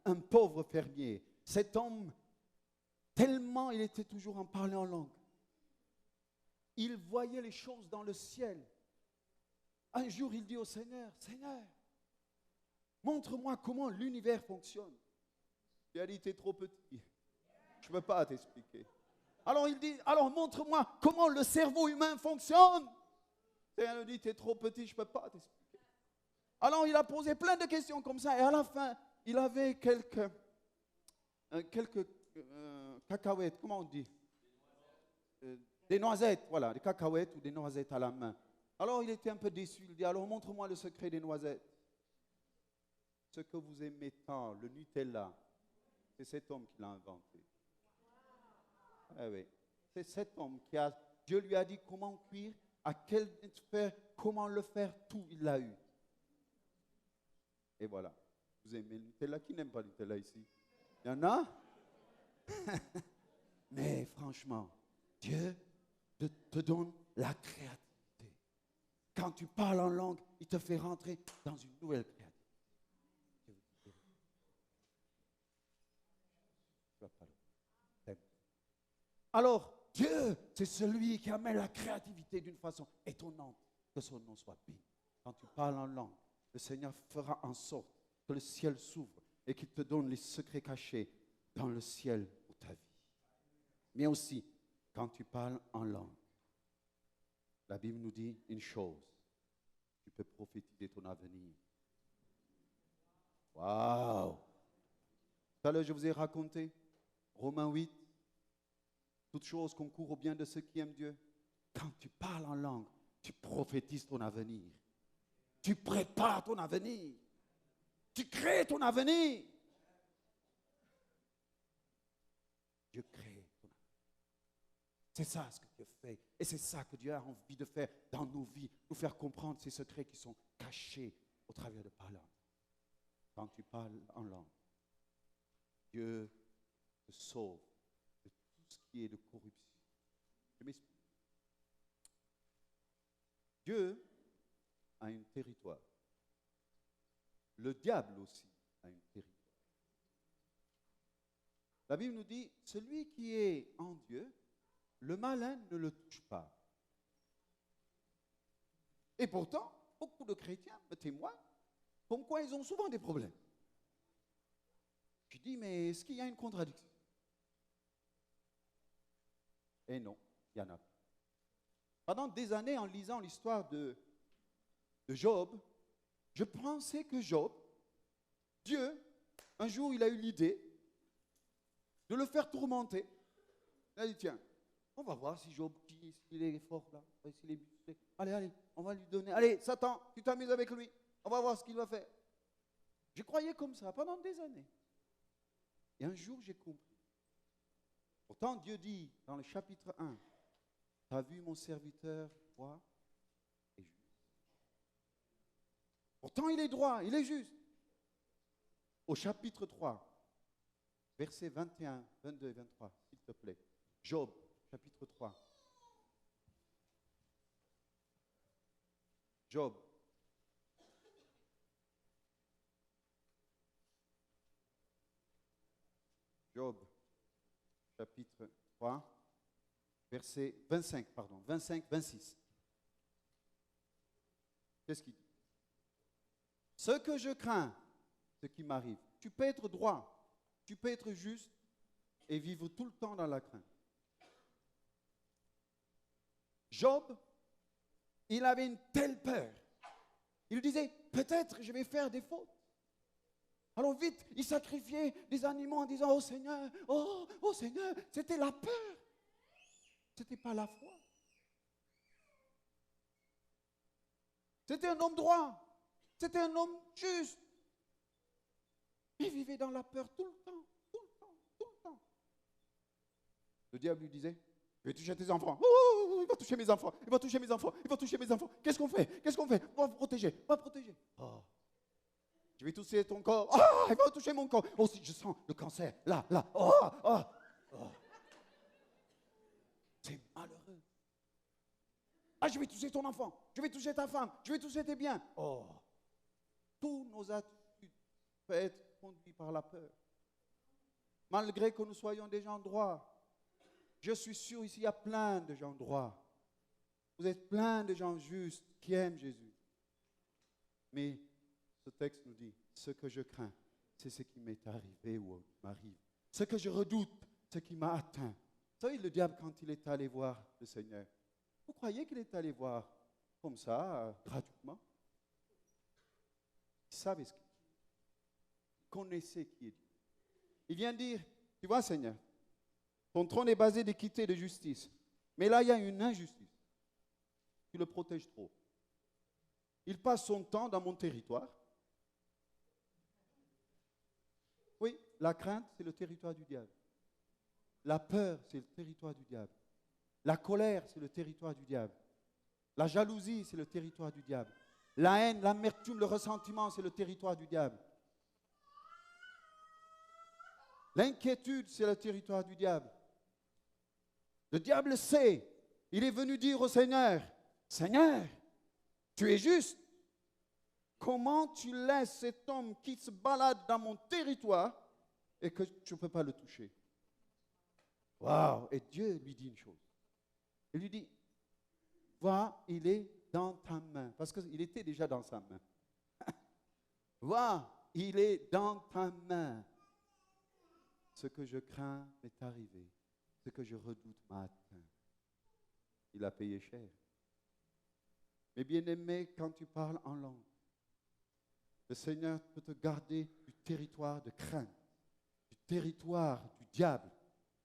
un pauvre fermier. Cet homme, tellement il était toujours en parlant en langue, il voyait les choses dans le ciel. Un jour, il dit au Seigneur, Seigneur, montre-moi comment l'univers fonctionne. Il a dit, tu es trop petit. Je ne peux pas t'expliquer. Alors il dit, alors montre-moi comment le cerveau humain fonctionne. Seigneur lui dit, tu es trop petit, je ne peux pas t'expliquer. Alors il a posé plein de questions comme ça. Et à la fin, il avait quelques cacahuètes, comment on dit? Des noisettes, voilà, des cacahuètes ou des noisettes à la main. Alors il était un peu déçu. Il dit, alors montre-moi le secret des noisettes. Ce que vous aimez tant, le Nutella, c'est cet homme qui l'a inventé. Ah oui. C'est cet homme qui a, Dieu lui a dit comment cuire, à quel faire, comment le faire, tout, il l'a eu. Et voilà. Vous aimez le Nutella? Qui n'aime pas le Nutella ici? Il y en a? Mais franchement, Dieu te donne la créativité. Quand tu parles en langue, il te fait rentrer dans une nouvelle créativité. Alors, Dieu, c'est celui qui amène la créativité d'une façon étonnante. Que son nom soit béni. Quand tu parles en langue, le Seigneur fera en sorte que le ciel s'ouvre et qu'il te donne les secrets cachés dans le ciel pour ta vie. Mais aussi, quand tu parles en langue, la Bible nous dit une chose. Tu peux prophétiser ton avenir. Waouh! Tout à l'heure, je vous ai raconté Romains 8. Toutes choses concourent au bien de ceux qui aiment Dieu. Quand tu parles en langue, tu prophétises ton avenir. Tu prépares ton avenir. Tu crées ton avenir. Dieu crée ton avenir. C'est ça ce que Dieu fait. Et c'est ça que Dieu a envie de faire dans nos vies. Nous faire comprendre ces secrets qui sont cachés au travers de parler. Quand tu parles en langue, Dieu te sauve de tout ce qui est de corruption. Je m'explique. Dieu a un territoire. Le diable aussi a un territoire. La Bible nous dit, celui qui est en Dieu, le malin ne le touche pas. Et pourtant, beaucoup de chrétiens me témoignent comme quoi ils ont souvent des problèmes. Je dis, mais est-ce qu'il y a une contradiction? Et non, il y en a pas. Pendant des années, en lisant l'histoire de Job, je pensais que Job, Dieu, un jour, il a eu l'idée de le faire tourmenter. Il a dit, tiens, on va voir si Job, s'il est fort là, s'il est musclé. Allez, on va lui donner. Allez, Satan, tu t'amuses avec lui. On va voir ce qu'il va faire. Je croyais comme ça pendant des années. Et un jour, j'ai compris. Pourtant, Dieu dit dans le chapitre 1, tu as vu mon serviteur droit et juste. Pourtant, il est droit, il est juste. Au chapitre 3, versets 21, 22 et 23, s'il te plaît. Job, chapitre 3. Job. Job, chapitre 3, verset 25, 26. Qu'est-ce qu'il dit? Ce que je crains, ce qui m'arrive. Tu peux être droit, tu peux être juste et vivre tout le temps dans la crainte. Job, il avait une telle peur. Il disait, peut-être je vais faire des fautes. Alors vite, il sacrifiait des animaux en disant, oh Seigneur, oh Seigneur, c'était la peur. Ce n'était pas la foi. C'était un homme droit. C'était un homme juste. Il vivait dans la peur tout le temps, tout le temps, tout le temps. Le diable lui disait, je vais toucher tes enfants. Oh, il va toucher mes enfants, il va toucher mes enfants, il va toucher mes enfants. Qu'est-ce qu'on fait? Qu'est-ce qu'on fait? On va protéger, on va protéger. Oh. Je vais toucher ton corps. Oh, il va toucher mon corps. Oh, je sens le cancer. Là. Oh. C'est malheureux. Ah, je vais toucher ton enfant. Je vais toucher ta femme. Je vais toucher tes biens. Oh. Tous nos attitudes peuvent être conduits par la peur. Malgré que nous soyons des gens droits, je suis sûr ici, il y a plein de gens droits. Vous êtes plein de gens justes qui aiment Jésus. Mais ce texte nous dit, ce que je crains, c'est ce qui m'est arrivé ou m'arrive. Ce que je redoute, ce qui m'a atteint. Vous savez, le diable, quand il est allé voir le Seigneur, vous croyez qu'il est allé voir comme ça, gratuitement? Il savait ce qu'il dit. Il connaissait qui est Dieu. Il vient dire, tu vois Seigneur, ton trône est basé d'équité et de justice. Mais là, il y a une injustice. Tu le protèges trop. Il passe son temps dans mon territoire. Oui, la crainte, c'est le territoire du diable. La peur, c'est le territoire du diable. La colère, c'est le territoire du diable. La jalousie, c'est le territoire du diable. La haine, l'amertume, le ressentiment, c'est le territoire du diable. L'inquiétude, c'est le territoire du diable. Le diable sait. Il est venu dire au Seigneur, Seigneur, tu es juste. Comment tu laisses cet homme qui se balade dans mon territoire et que tu ne peux pas le toucher? Waouh! Et Dieu lui dit une chose. Il lui dit, vois, il est dans ta main. Parce qu'il était déjà dans sa main. Vois, il est dans ta main. Ce que je crains m'est arrivé. Ce que je redoute m'a atteint. Il a payé cher. Mais bien-aimé, quand tu parles en langue, le Seigneur peut te garder du territoire de crainte, du territoire du diable,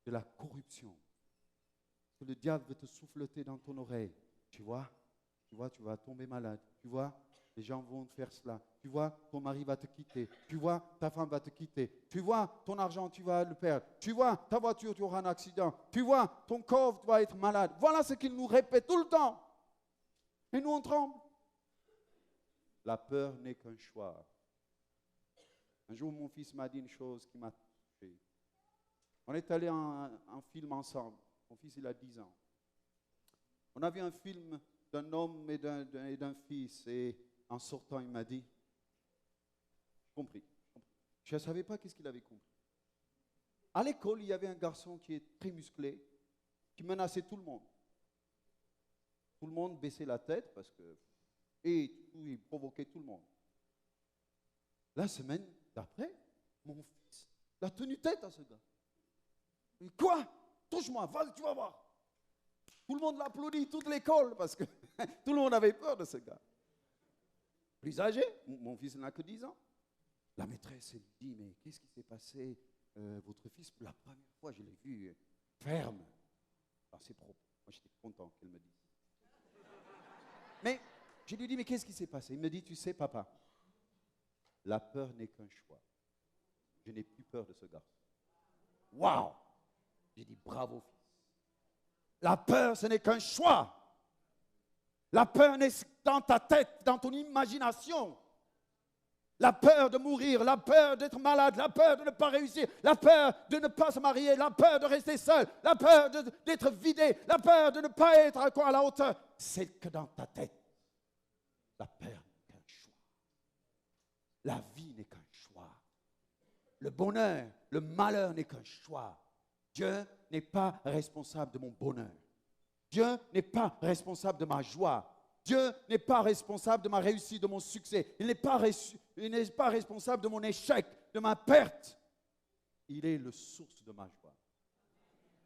de la corruption. Que le diable veut te souffleter dans ton oreille. Tu vois, tu vas tomber malade. Tu vois, les gens vont te faire cela. Tu vois, ton mari va te quitter. Tu vois, ta femme va te quitter. Tu vois, ton argent, tu vas le perdre. Tu vois, ta voiture, tu auras un accident. Tu vois, ton corps, tu vas être malade. Voilà ce qu'il nous répète tout le temps. Et nous, on tremble. La peur n'est qu'un choix. Un jour, mon fils m'a dit une chose qui m'a touché. On est allé en film ensemble. Mon fils, il a 10 ans. On a vu un film d'un homme et d'un fils. Et en sortant, il m'a dit, compris. Je ne savais pas qu'est-ce qu'il avait compris. À l'école, il y avait un garçon qui est très musclé, qui menaçait tout le monde. Tout le monde baissait la tête et il provoquait tout le monde. La semaine d'après, mon fils a tenu tête à ce gars. Il dit, quoi? Touche-moi, vas-y, tu vas voir. Tout le monde l'applaudit, toute l'école, parce que tout le monde avait peur de ce gars. Plus âgé, mon fils n'a que 10 ans. La maîtresse lui dit, mais qu'est-ce qui s'est passé? Votre fils, pour la première fois, je l'ai vu ferme dans ses propos. Moi, j'étais content qu'elle me dise. Mais je lui dis, mais qu'est-ce qui s'est passé? Il me dit, tu sais, papa, la peur n'est qu'un choix. Je n'ai plus peur de ce garçon. Waouh! J'ai dit, bravo, fils. La peur, ce n'est qu'un choix. La peur n'est dans ta tête, dans ton imagination. La peur de mourir, la peur d'être malade, la peur de ne pas réussir, la peur de ne pas se marier, la peur de rester seul, la peur d'être vidé, la peur de ne pas être à la hauteur. C'est que dans ta tête. La peur n'est qu'un choix. La vie n'est qu'un choix. Le bonheur, le malheur n'est qu'un choix. Dieu n'est pas responsable de mon bonheur. Dieu n'est pas responsable de ma joie. Dieu n'est pas responsable de ma réussite, de mon succès. Il n'est pas responsable de mon échec, de ma perte. Il est le source de ma joie.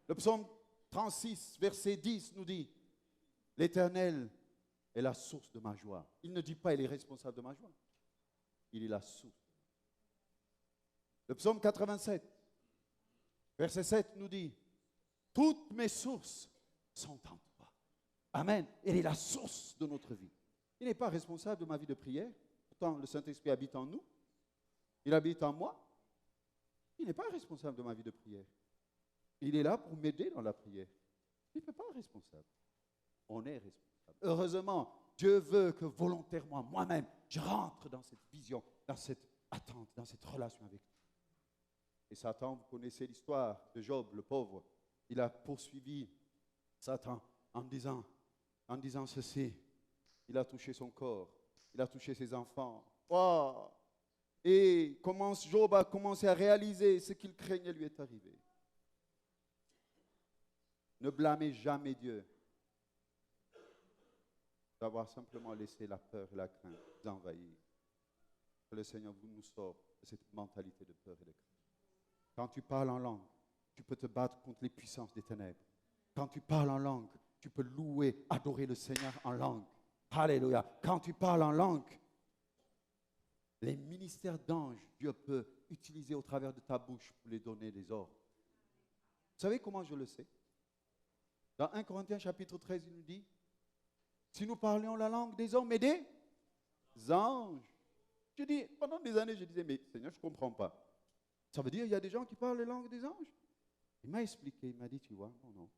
Le psaume 36, verset 10 nous dit, l'Éternel est la source de ma joie. Il ne dit pas il est responsable de ma joie. Il est la source. Le psaume 87, verset 7 nous dit, toutes mes sources sont en toi. Amen. Il est la source de notre vie. Il n'est pas responsable de ma vie de prière. Pourtant, le Saint-Esprit habite en nous. Il habite en moi. Il n'est pas responsable de ma vie de prière. Il est là pour m'aider dans la prière. Il n'est pas responsable. On est responsable. Heureusement, Dieu veut que volontairement, moi-même, je rentre dans cette vision, dans cette attente, dans cette relation avec lui. Et Satan, vous connaissez l'histoire de Job, le pauvre. Il a poursuivi Satan en disant ceci. Il a touché son corps, il a touché ses enfants. Oh, Et Job a commencé à réaliser ce qu'il craignait lui est arrivé. Ne blâmez jamais Dieu d'avoir simplement laissé la peur et la crainte vous envahir. Que le Seigneur nous sauve de cette mentalité de peur et de crainte. Quand tu parles en langue, tu peux te battre contre les puissances des ténèbres. Quand tu parles en langue, tu peux louer, adorer le Seigneur en langue. Alléluia. Quand tu parles en langue, les ministères d'anges, Dieu peut utiliser au travers de ta bouche pour les donner des ordres. Vous savez comment je le sais? Dans 1 Corinthiens chapitre 13, il nous dit, si nous parlions la langue des hommes et des anges. Je dis, pendant des années, je disais, mais Seigneur, je ne comprends pas. Ça veut dire qu'il y a des gens qui parlent la langue des anges? Il m'a expliqué, il m'a dit, tu vois, non.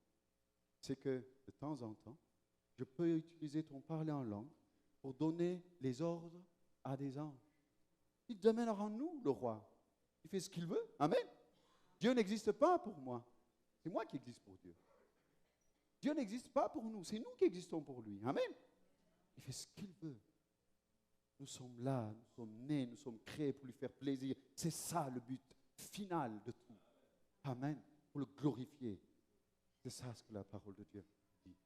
C'est que de temps en temps, je peux utiliser ton parler en langue pour donner les ordres à des anges. Il demeure en nous, le roi. Il fait ce qu'il veut. Amen. Dieu n'existe pas pour moi. C'est moi qui existe pour Dieu. Dieu n'existe pas pour nous. C'est nous qui existons pour lui. Amen. Il fait ce qu'il veut. Nous sommes là, nous sommes nés, nous sommes créés pour lui faire plaisir. C'est ça le but final de tout. Amen. Pour le glorifier. C'est ça ce que la parole de Dieu dit.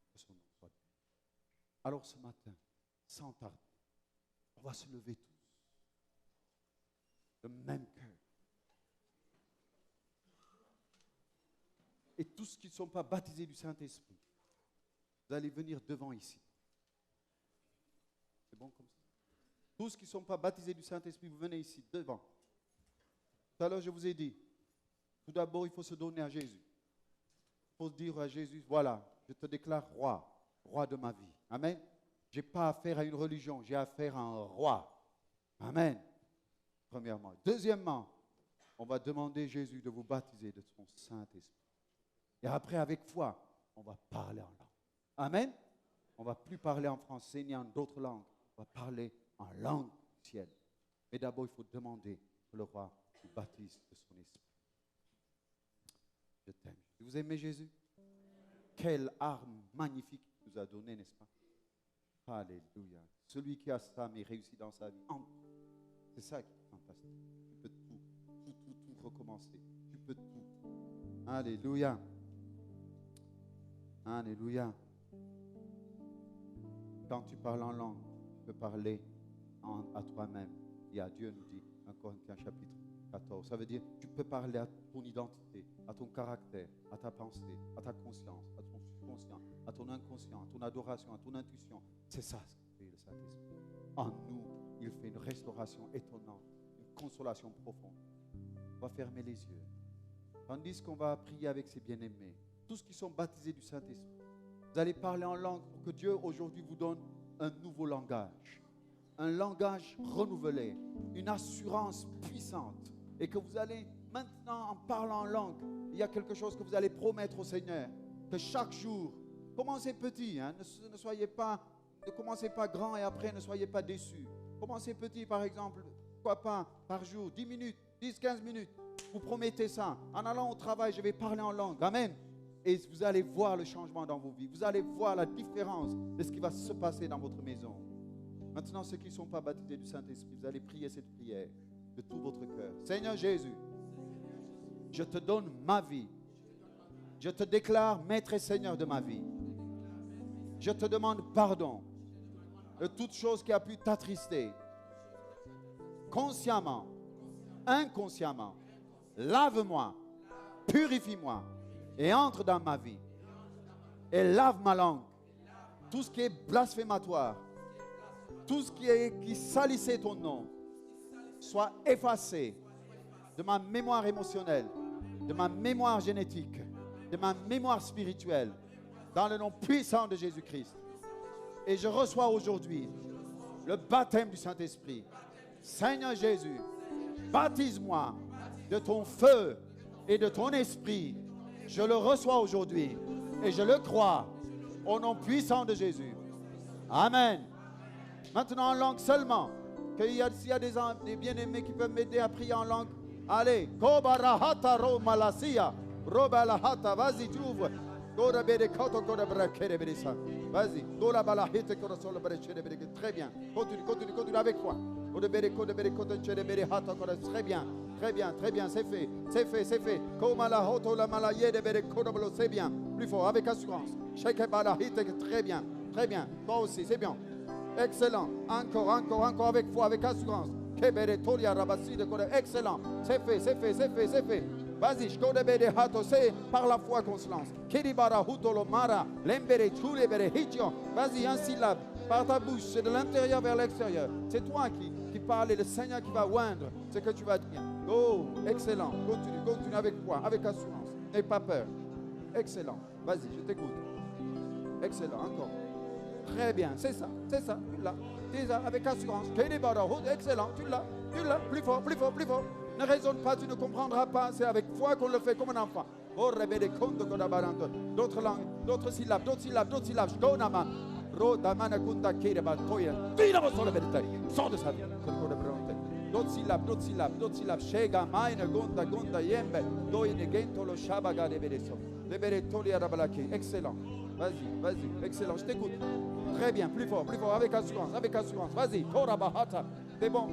Alors ce matin, sans tarder, on va se lever tous. Le même cœur. Et tous ceux qui ne sont pas baptisés du Saint-Esprit, vous allez venir devant ici. C'est bon comme ça? Tous ceux qui ne sont pas baptisés du Saint-Esprit, vous venez ici, devant. Tout à l'heure, je vous ai dit, tout d'abord, il faut se donner à Jésus. Il faut dire à Jésus, voilà, je te déclare roi, roi de ma vie. Amen. Je n'ai pas affaire à une religion, j'ai affaire à un roi. Amen. Premièrement. Deuxièmement, on va demander à Jésus de vous baptiser de son Saint-Esprit. Et après, avec foi, on va parler en langue. Amen. On ne va plus parler en français ni en d'autres langues. On va parler en langue du ciel. Mais d'abord, il faut demander que le roi vous baptise de son esprit. Je t'aime. Vous aimez Jésus? Quelle arme magnifique il nous a donnée, n'est-ce pas? Alléluia. Celui qui a ça, mais réussit dans sa vie. C'est ça qui est fantastique. Tu peux tout recommencer. Tu peux tout. Alléluia. Alléluia. Quand tu parles en langue, tu peux parler à toi-même et à Dieu, nous dit 1 Corinthiens chapitre 14. Ça veut dire tu peux parler à ton identité, à ton caractère, à ta pensée, à ta conscience, à ton subconscient, à ton inconscient, à ton adoration, à ton intuition. C'est ça ce que fait le Saint-Esprit. En nous, il fait une restauration étonnante, une consolation profonde. On va fermer les yeux. Tandis qu'on va prier avec ses bien-aimés, tous ceux qui sont baptisés du Saint-Esprit, vous allez parler en langue pour que Dieu aujourd'hui vous donne un nouveau langage. Un langage renouvelé, une assurance puissante. Et que vous allez maintenant, en parlant en langue, il y a quelque chose que vous allez promettre au Seigneur. Que chaque jour, commencez petit, hein, ne commencez pas grand et après ne soyez pas déçus. Commencez petit, par exemple, pourquoi pas, par jour, 10 minutes, 10, 15 minutes. Vous promettez ça. En allant au travail, je vais parler en langue. Amen. Et vous allez voir le changement dans vos vies. Vous allez voir la différence de ce qui va se passer dans votre maison. Maintenant, ceux qui ne sont pas baptisés du Saint-Esprit, vous allez prier cette prière de tout votre cœur. Seigneur Jésus, je te donne ma vie. Je te déclare maître et Seigneur de ma vie. Je te demande pardon de toute chose qui a pu t'attrister. Consciemment, inconsciemment, lave-moi, purifie-moi et entre dans ma vie. Et lave ma langue. Tout ce qui est blasphématoire, tout ce qui salissait ton nom, soit effacé de ma mémoire émotionnelle, de ma mémoire génétique, de ma mémoire spirituelle, dans le nom puissant de Jésus-Christ. Et je reçois aujourd'hui le baptême du Saint-Esprit. Seigneur Jésus, baptise-moi de ton feu et de ton esprit. Je le reçois aujourd'hui et je le crois au nom puissant de Jésus. Amen. Maintenant en langue seulement. S'il y a des bien-aimés qui peuvent m'aider à prier en langue, allez. Vas-y, tu ouvres. Vas-y. Très bien. Continue avec moi. Très bien. Très bien, très bien, c'est fait, c'est fait, c'est fait. C'est bien, plus fort, avec assurance. Très bien, très bien. Toi aussi, c'est bien. Excellent. Encore, encore, encore avec foi, avec assurance. Excellent. C'est fait, c'est fait, c'est fait, c'est fait. Vas-y, c'est par la foi qu'on se lance. Vas-y, un syllabe. Par ta bouche, c'est de l'intérieur vers l'extérieur. C'est toi qui parles et le Seigneur qui va oindre ce que tu vas dire. Oh, excellent. Continue, continue avec foi, avec assurance. N'aie pas peur. Excellent. Vas-y, je t'écoute. Excellent, encore. Très bien, c'est ça, tu l'as. Déjà, avec assurance. Excellent, tu l'as, plus fort, plus fort, plus fort. Ne raisonne pas, tu ne comprendras pas. C'est avec foi qu'on le fait comme un enfant. D'autres langues, d'autres syllabes, d'autres syllabes, d'autres syllabes. Sors de sa vie. D'autres syllabes, d'autres syllabes, d'autres syllabes. Shega, maine, gonda, gonda, yembe. Doine, gento, lo shabaga, de bereso. De beretoli, arabalaki. Excellent. Vas-y, vas-y. Excellent, je t'écoute. Très bien, plus fort, avec assurance, avec assurance. Vas-y, Tora Bahata. C'est bon,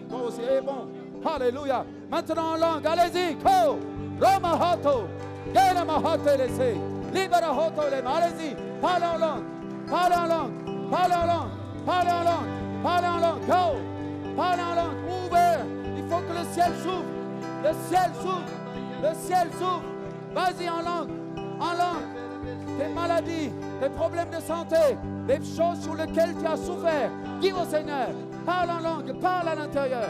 toi aussi, c'est bon. Alléluia. Maintenant en langue, allez-y, Ko. Roma Hato. Gela Mahate, laissez. Libera Hoto, allez-y. Parlez en langue, parlez en langue, parlez en langue, parlez en langue, parlez en langue. Go. Parlez en langue, ouvert. Il faut que le ciel s'ouvre. Le ciel s'ouvre. Le ciel s'ouvre. Vas-y en langue, en langue. Tes maladies, tes problèmes de santé, les choses sur lesquelles tu as souffert. Dis au Seigneur, parle en langue, parle à l'intérieur.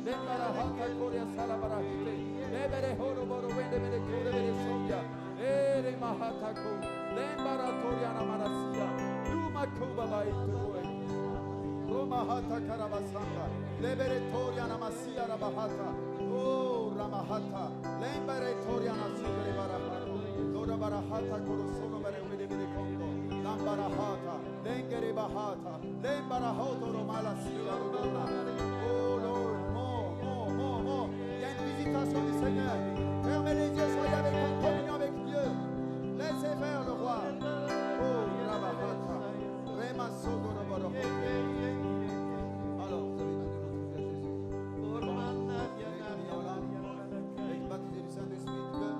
Lembara hata koria sala barahite. Lebere horo boro wende mele kore bere soya. Ere mahata ko. Lembara toriana marasia. Yuma kuba bai tuwe. Roma hata karabasanga. Lebere toriana masia rabahata. Oh ramahata. Lembere toriana sigre barahata. Lora barahata koro sono bare wende mele kondo. Lambara hata. Lengere bahata. Lembara hoto romala sia rodona. Oh Lord. Du Seigneur. Fermez les yeux, soyez avec en communion avec Dieu. Laissez faire le roi. Oh, Rabahata. Rema Sogoro Boroho. Alors, vous avez donné votre vie à Jésus. Avec baptisé du Saint-Esprit, tu veux?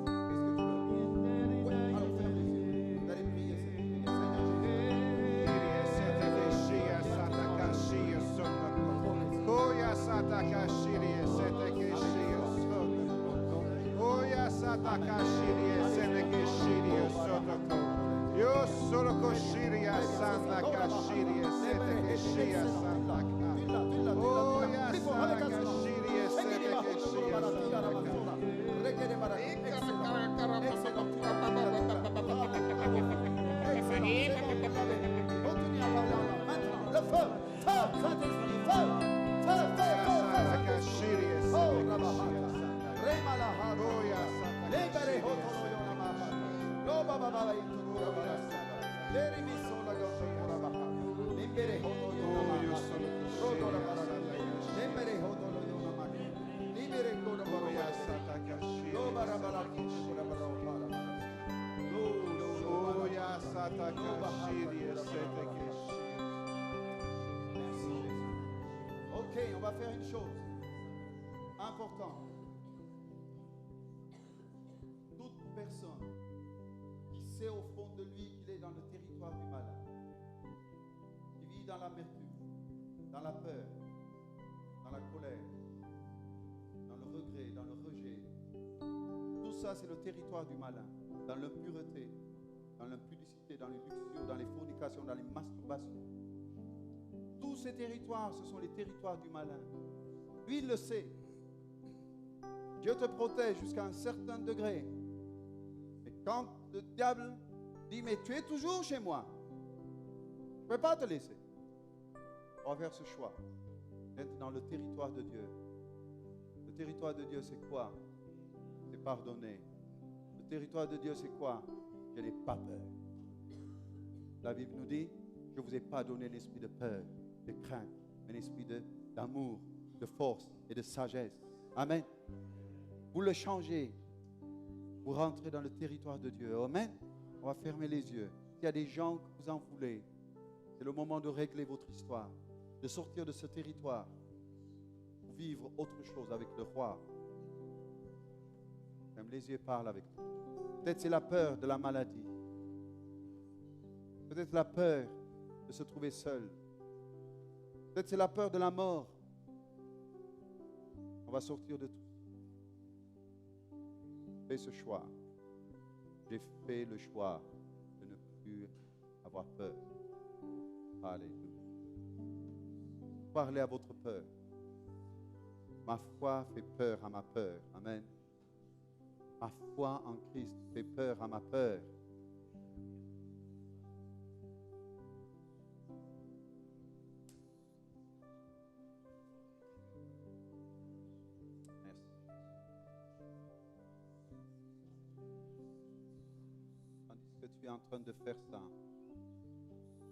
Qu'est-ce que tu veux? Oui, alors fermez les yeux. Vous allez prier, Yo solo koshiria santa kashiria sete keshia santa ka. Oh ya santa kashiria sete keshia le feu, Saint-Esprit, feu, Ok, on va faire une chose importante. Toute personne qui sait au fond de lui qu'il est dans le territoire du malin, qui vit dans l'amertume, dans la peur, dans la colère, dans le regret, dans le rejet, tout ça c'est le territoire du malin, dans l'impureté, dans l'impudicité, dans les luxures, dans les fornications, dans les masturbations. Tous ces territoires, ce sont les territoires du malin. Lui, il le sait. Dieu te protège jusqu'à un certain degré. Mais quand le diable dit, mais tu es toujours chez moi, je ne peux pas te laisser. On va faire ce choix d'être dans le territoire de Dieu. Le territoire de Dieu, c'est quoi? C'est pardonner. Le territoire de Dieu, c'est quoi? Je n'ai pas peur. La Bible nous dit, je ne vous ai pas donné l'esprit de peur, de crainte, mais l'esprit d'amour, de force et de sagesse. Amen. Vous le changez. Vous rentrez dans le territoire de Dieu. Amen. On va fermer les yeux. S'il y a des gens que vous en voulez, c'est le moment de régler votre histoire, de sortir de ce territoire pour vivre autre chose avec le roi. Même les yeux parlent avec toi. Peut-être c'est la peur de la maladie. Peut-être la peur de se trouver seul. Peut-être c'est la peur de la mort. On va sortir de tout. Fais ce choix. J'ai fait le choix de ne plus avoir peur. Alléluia. Parlez à votre peur. Ma foi fait peur à ma peur. Amen. Ma foi en Christ fait peur à ma peur. Merci. Tandis que tu es en train de faire ça,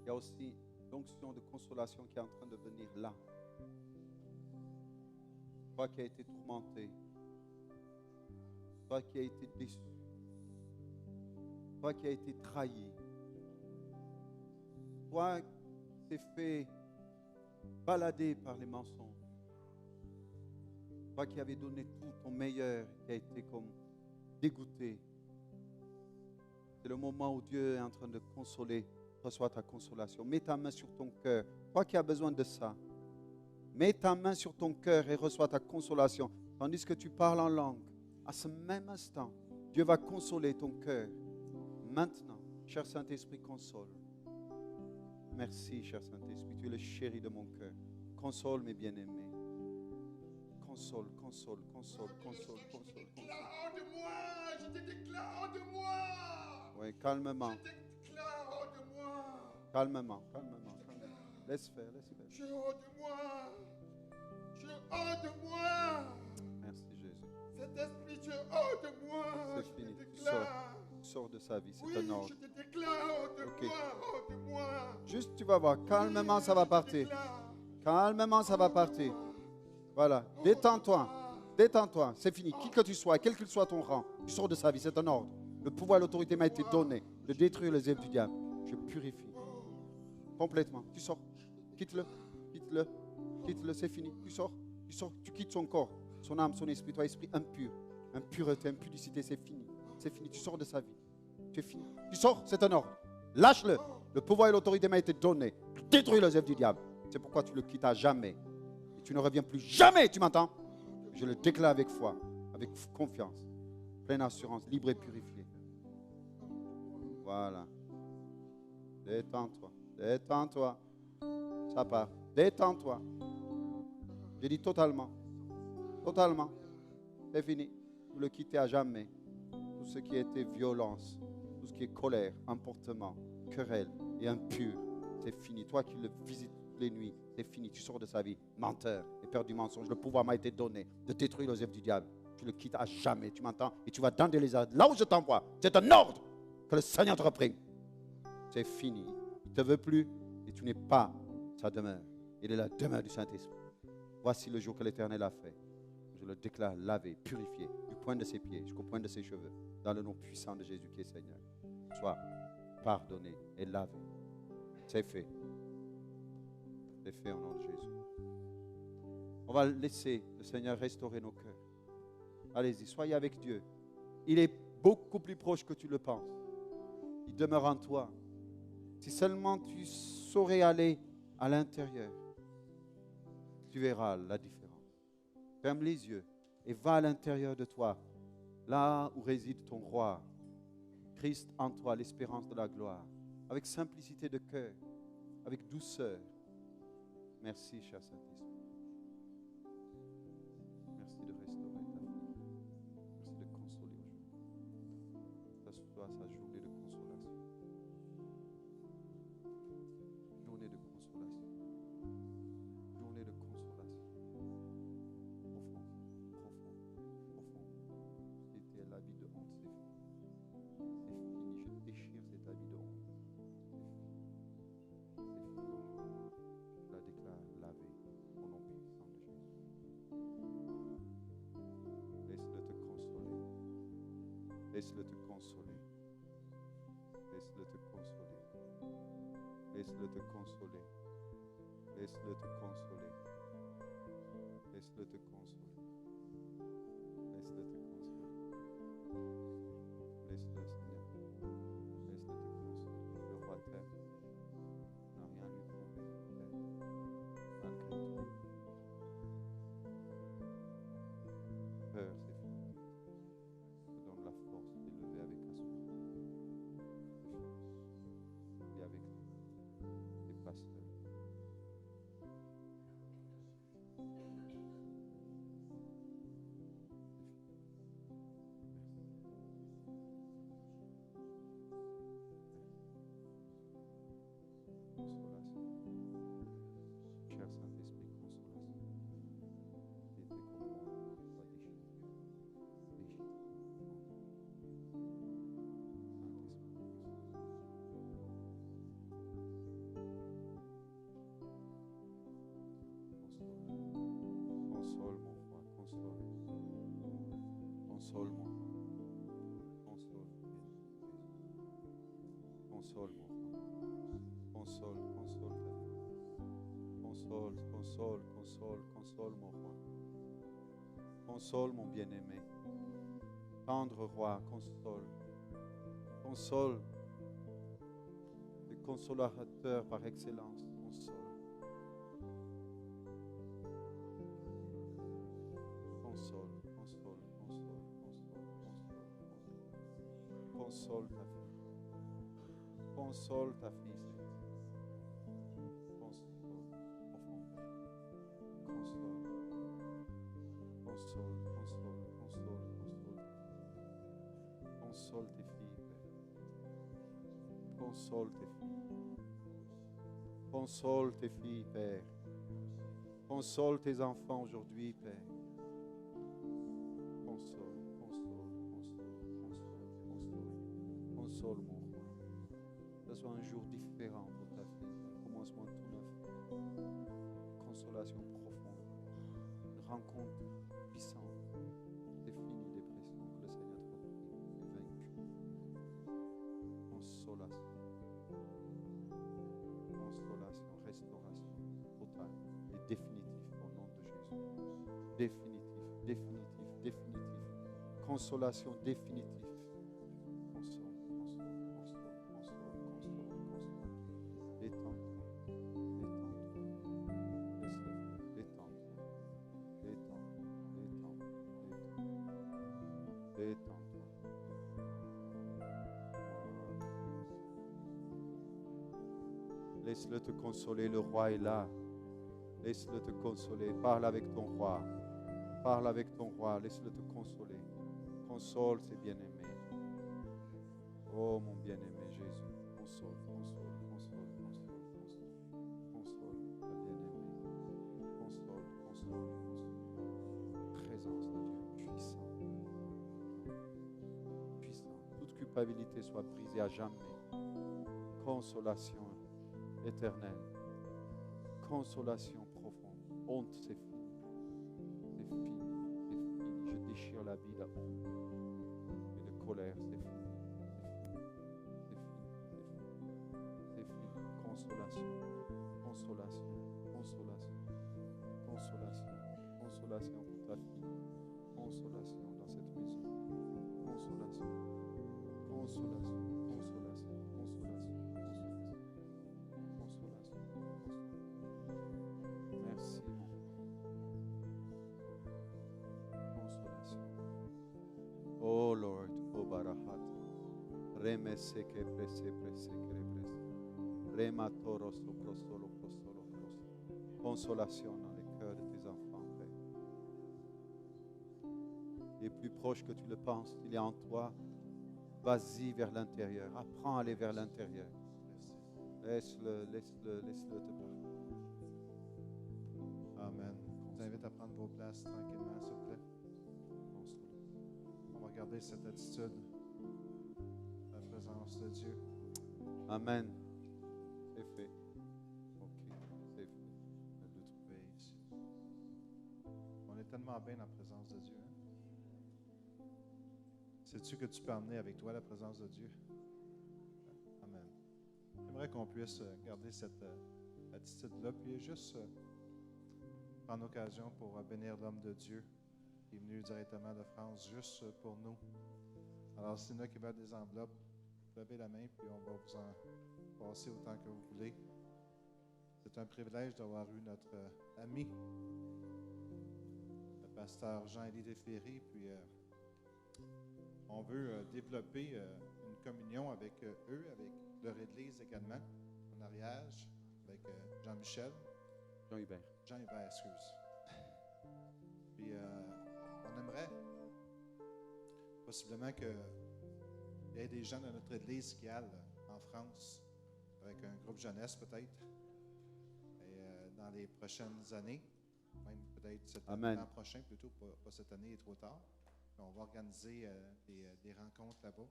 il y a aussi l'onction de consolation qui est en train de venir là. Toi qui as été tourmenté, toi qui as été déçu, toi qui as été trahi, toi qui t'es fait balader par les mensonges, toi qui avais donné tout ton meilleur, qui a été comme dégoûté. C'est le moment où Dieu est en train de consoler. Reçois ta consolation. Mets ta main sur ton cœur. Toi qui as besoin de ça, mets ta main sur ton cœur et reçois ta consolation. Tandis que tu parles en langue, à ce même instant, Dieu va consoler ton cœur. Maintenant, cher Saint-Esprit, console. Merci, cher Saint-Esprit. Tu es le chéri de mon cœur. Console mes bien-aimés. Console, console, console, console, console. Je te déclare hors de moi. Je te déclare hors de moi. Oui, calmement. Je te déclare hors de moi. Calmement, calmement, calmement. Laisse faire, laisse faire. Je suis hors de moi. Je suis hors de moi. Merci, Jésus. Cet esprit, tu es hors de moi. C'est Je fini. te Tu déclare. sors de sa vie. C'est Oui, un ordre. je te déclare hors de Ok. moi. Hors de moi. Juste, tu vas voir. Calmement, ça va partir. Calmement, ça va partir. Voilà. Détends-toi. Détends-toi. C'est fini. Qui que tu sois, quel qu'il soit ton rang, tu sors de sa vie. C'est un ordre. Le pouvoir et l'autorité m'a été donné de détruire les œuvres du diable. Je purifie. Complètement. Tu sors. Quitte-le. Quitte-le. Quitte-le. C'est fini. Tu sors. Tu sors. Tu quittes son corps, son âme, son esprit. Toi, esprit impur. Impureté, impudicité, c'est fini. C'est fini. Tu sors de sa vie. Tu es fini. Tu sors. C'est un ordre. Lâche-le. Le pouvoir et l'autorité m'a été donné de détruire les œuvres du diable. C'est pourquoi tu le quittes à jamais. Et tu ne reviens plus jamais. Tu m'entends? Je le déclare avec foi, avec confiance, pleine assurance, libre et purifié. Voilà. Détends-toi. Détends-toi. Ça part. Détends-toi. J'ai dit totalement. Totalement. C'est fini. Vous le quittez à jamais. Tout ce qui était violence, tout ce qui est colère, emportement, querelle et impur, c'est fini. Toi qui le visites les nuits, c'est fini. Tu sors de sa vie. Menteur et père du mensonge. Le pouvoir m'a été donné de détruire les œuvres du diable. Tu le quittes à jamais. Tu m'entends? Et tu vas dans les airs. Là où je t'envoie, c'est un ordre que le Seigneur te reprenne. C'est fini. Il ne te veut plus et tu n'es pas sa demeure. Il est la demeure du Saint-Esprit. Voici le jour que l'Éternel a fait. Je le déclare lavé, purifié, du point de ses pieds jusqu'au point de ses cheveux, dans le nom puissant de Jésus qui est Seigneur. Sois pardonné et lavé. C'est fait. C'est fait au nom de Jésus. On va laisser le Seigneur restaurer nos cœurs. Allez-y, soyez avec Dieu. Il est beaucoup plus proche que tu le penses. Il demeure en toi. Si seulement tu saurais aller à l'intérieur, tu verras la différence. Ferme les yeux et va à l'intérieur de toi, là où réside ton roi. Christ en toi, l'espérance de la gloire. Avec simplicité de cœur, avec douceur. Merci, cher Saint-Esprit. Merci de restaurer ta vie. Merci de consoler aujourd'hui. Ça soit sa journée de consolation. Journée de consolation. Journée de consolation. Profond, profond, profond. C'était la vie de honte, c'est fini. C'est fini. Je Laisse-le te consoler. Laisse-le te consoler. Laisse-le te consoler. Laisse-le te consoler. Laisse-le te consoler. Laisse-le te consoler. Laisse-le, Seigneur. Laisse-le te consoler. Le roi t'aime. Tu n'as rien à lui prouver. Malgré tout. Peur, c'est fini. Te donne la force de lever avec assurance. Et avec toi. Tu n'es pas seul. Consolation. Cher Saint-Esprit, consolation. Qui était comme moi, soit déchiré. Déchiré. Saint-Esprit, console mon roi, console. Console mon roi. Console. Console mon roi. Console, console ta vie. Console, console, console, console mon roi. Console mon bien-aimé. Tendre roi, console. Console. Le consolateur par excellence, console. Console, console, console, console, console, console. Console ta fille. Console ta fille, Seigneur. Console, profondeur. Console. Console, console, console, console. Console tes filles, Père. Console tes filles. Console tes filles, Père. Console tes enfants aujourd'hui, Père. Console, console, console, console, console. Console mon roi. Que ce soit un jour différent pour ta fille, un commencement tout neuf. Consolation profonde. Une rencontre puissante. C'est fini, dépression, que le Seigneur te prie. Tu es vaincu. Consolation. Consolation, restauration totale et définitive au nom de Jésus. Définitif, définitif, définitif. Consolation définitive. Console, console, console, console, console, console. Détends-toi, détends-toi. Laisse-le faire. Détends-toi, détends-toi, détends-toi, détends-toi. Détends-toi. Laisse-le te consoler, le roi est là. Laisse-le te consoler. Parle avec ton roi. Parle avec ton roi. Laisse-le te consoler. Console ses bien-aimés. Oh mon bien-aimé Jésus. Console, console, console, console, console. Console ta bien-aimée. Console, console, console. Présence de Dieu puissant. Puissant. Toute culpabilité soit brisée à jamais. Consolation éternelle. Consolation profonde. Honte, c'est fini. C'est fini. C'est fini. Je déchire l'habit de honte et de colère. C'est fini. C'est fini. C'est fini. C'est fini. Consolation. Consolation. Consolation. Consolation. Consolation pour ta fille. Consolation dans cette maison. Consolation. Consolation. Consolation. Consolation. Consolation. Merci, mon roi. Consolation. Oh Lord, oh Barahat. Reme seke prese prese kere prese. Rema toro sopro solo pro solo pro. Consolation dans les cœurs de tes enfants, Père. Il est plus proche que tu le penses. Il est en toi. Vas-y vers l'intérieur. Apprends à aller vers l'intérieur. Laisse-le te parler. Amen. Je vous invite à prendre vos places tranquillement, s'il vous plaît. On va garder cette attitude, la présence de Dieu. Amen. C'est fait. Ok, c'est fait. De le trouver ici. On est tellement bien en présence de Dieu. Hein? Sais-tu que tu peux emmener avec toi la présence de Dieu? Amen. J'aimerais qu'on puisse garder cette attitude-là, puis juste prendre l'occasion pour bénir l'homme de Dieu qui est venu directement de France, juste pour nous. Alors, s'il y en a qui veulent des enveloppes, levez la main, puis on va vous en passer autant que vous voulez. C'est un privilège d'avoir eu notre ami, le pasteur Jean-Élie Desferry, puis on veut développer une communion avec eux, avec leur Église également, en mariage, avec Jean-Michel. Jean-Hubert. Jean-Hubert, excuse. Puis on aimerait possiblement qu'il y ait des gens de notre Église qui allent en France, avec un groupe jeunesse peut-être, et dans les prochaines années, même peut-être l'an prochain plutôt, pas cette année, il est trop tard. Puis on va organiser des rencontres là-bas.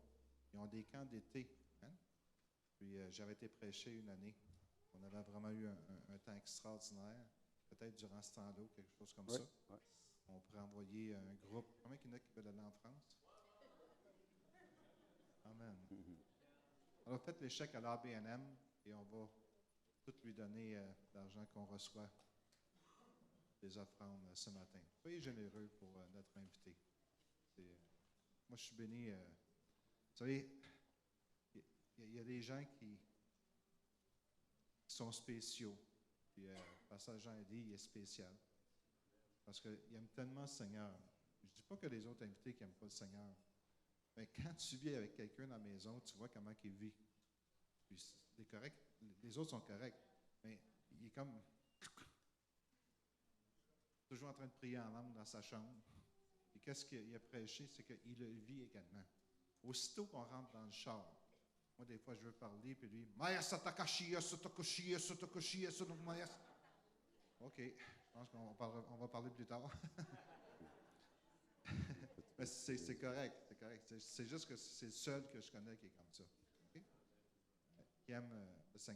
Ils ont des camps d'été. Hein? Puis j'avais été prêcher une année. On avait vraiment eu un temps extraordinaire. Peut-être durant ce temps-là, quelque chose comme ça. Ouais. On pourrait envoyer un groupe. Combien il y en a qui veulent aller en France? Amen. Alors faites les chèques à l'ABNM et on va tout lui donner l'argent qu'on reçoit des offrandes ce matin. Soyez généreux pour notre invité. Moi, je suis béni. Vous savez, il y a des gens qui sont spéciaux. Puis, Pasteur Jean a dit, il est spécial. Parce qu'il aime tellement le Seigneur. Je ne dis pas que les autres invités qui n'aiment pas le Seigneur. Mais quand tu vis avec quelqu'un dans la maison, tu vois comment il vit. Puis, c'est correct. Les autres sont corrects. Mais il est comme toujours en train de prier en langue dans sa chambre. Et qu'est-ce qu'il a prêché? C'est qu'il le vit également. Aussitôt qu'on rentre dans le char, moi, des fois, je veux parler, puis lui, OK, je pense qu'on va parler plus tard. Mais c'est correct, c'est correct. C'est juste que c'est le seul que je connais qui est comme ça. Okay? Qui aime le Seigneur.